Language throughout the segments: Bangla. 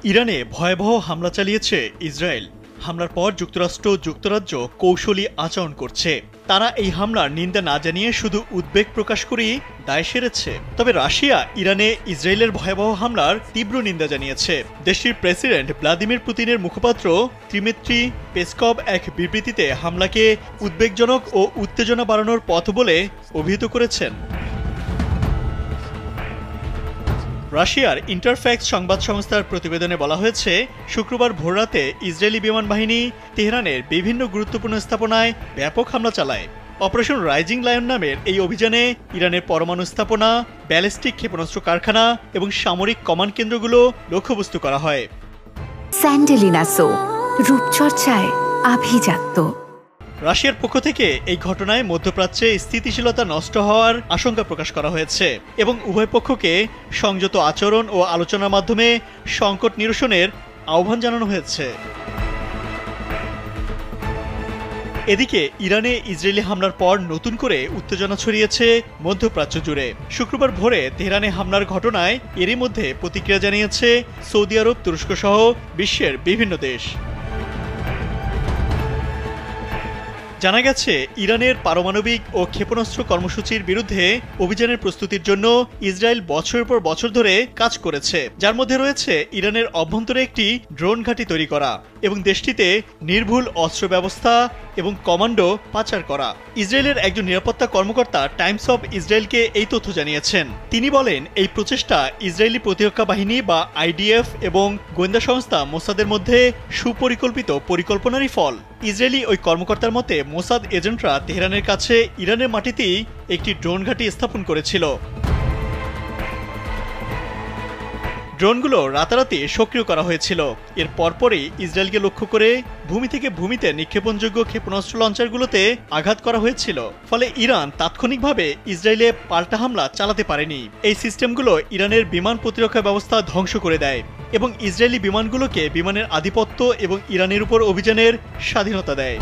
ইরানে ভয়াবহ হামলা চালিয়েছে ইসরায়েল। হামলার পর যুক্তরাষ্ট্র যুক্তরাজ্য কৌশলী আচরণ করছে। তারা এই হামলার নিন্দা না জানিয়ে শুধু উদ্বেগ প্রকাশ করেই দায় সেরেছে। তবে রাশিয়া ইরানে ইসরায়েলের ভয়াবহ হামলার তীব্র নিন্দা জানিয়েছে। দেশটির প্রেসিডেন্ট ভ্লাদিমির পুতিনের মুখপাত্র দিমিত্রি পেসকভ এক বিবৃতিতে হামলাকে উদ্বেগজনক ও উত্তেজনা বাড়ানোর পথ বলে অভিহিত করেছেন। রাশিয়ার ইন্টারফ্যাক্স সংবাদ সংস্থার প্রতিবেদনে বলা হয়েছে, শুক্রবার ভোররাতে ইসরায়েলি বিমান বাহিনী তেহরানের বিভিন্ন গুরুত্বপূর্ণ স্থাপনায় ব্যাপক হামলা চালায়। অপারেশন রাইজিং লায়ন নামের এই অভিযানে ইরানের পরমাণু স্থাপনা, ব্যালিস্টিক ক্ষেপণাস্ত্র কারখানা এবং সামরিক কমান্ড কেন্দ্রগুলো লক্ষ্যবস্তু করা হয়। স্যান্ডেলিনা সো, রূপচর্চায় আভিজাত্য। রাশিয়ার পক্ষ থেকে এই ঘটনায় মধ্যপ্রাচ্যে স্থিতিশীলতা নষ্ট হওয়ার আশঙ্কা প্রকাশ করা হয়েছে এবং উভয় পক্ষকে সংযত আচরণ ও আলোচনার মাধ্যমে সংকট নিরসনের আহ্বান জানানো হয়েছে। এদিকে ইরানে ইসরায়েলি হামলার পর নতুন করে উত্তেজনা ছড়িয়েছে মধ্যপ্রাচ্য জুড়ে। শুক্রবার ভোরে তেহরানে হামলার ঘটনায় এরই মধ্যে প্রতিক্রিয়া জানিয়েছে সৌদি আরব, তুরস্ক সহ বিশ্বের বিভিন্ন দেশ। জানা গেছে, ইরানের পারমাণবিক ও ক্ষেপণাস্ত্র কর্মসূচির বিরুদ্ধে অভিযানের প্রস্তুতির জন্য ইসরায়েল বছরের পর বছর ধরে কাজ করেছে, যার মধ্যে রয়েছে ইরানের অভ্যন্তরে একটি ড্রোন ঘাঁটি তৈরি করা এবং দেশটিতে নির্ভুল অস্ত্র ব্যবস্থা এবং কমান্ডো পাচার করা। ইসরায়েলের একজন নিরাপত্তা কর্মকর্তা টাইমস অব ইসরায়েলকে এই তথ্য জানিয়েছেন। তিনি বলেন, এই প্রচেষ্টা ইসরায়েলি প্রতিরক্ষা বাহিনী বা আইডিএফ এবং গোয়েন্দা সংস্থা মোসাদের মধ্যে সুপরিকল্পিত পরিকল্পনারই ফল। ইসরায়েলি ওই কর্মকর্তার মতে, মোসাদ এজেন্টরা তেহরানের কাছে ইরানের মাটিতেই একটি ড্রোন ঘাঁটি স্থাপন করেছিল। ড্রোনগুলো রাতারাতি সক্রিয় করা হয়েছিল। এর পরপরই ইসরায়েলকে লক্ষ্য করে ভূমি থেকে ভূমিতে নিক্ষেপণযোগ্য ক্ষেপণাস্ত্র লঞ্চারগুলোতে আঘাত করা হয়েছিল। ফলে ইরান তাৎক্ষণিকভাবে ইসরায়েলে পাল্টা হামলা চালাতে পারেনি। এই সিস্টেমগুলো ইরানের বিমান প্রতিরক্ষা ব্যবস্থা ধ্বংস করে দেয় এবং ইসরায়েলি বিমানগুলোকে বিমানের আধিপত্য এবং ইরানের উপর অভিযানের স্বাধীনতা দেয়।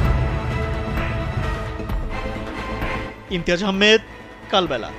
ইমতিয়াজ আহমেদ, কালবেলা।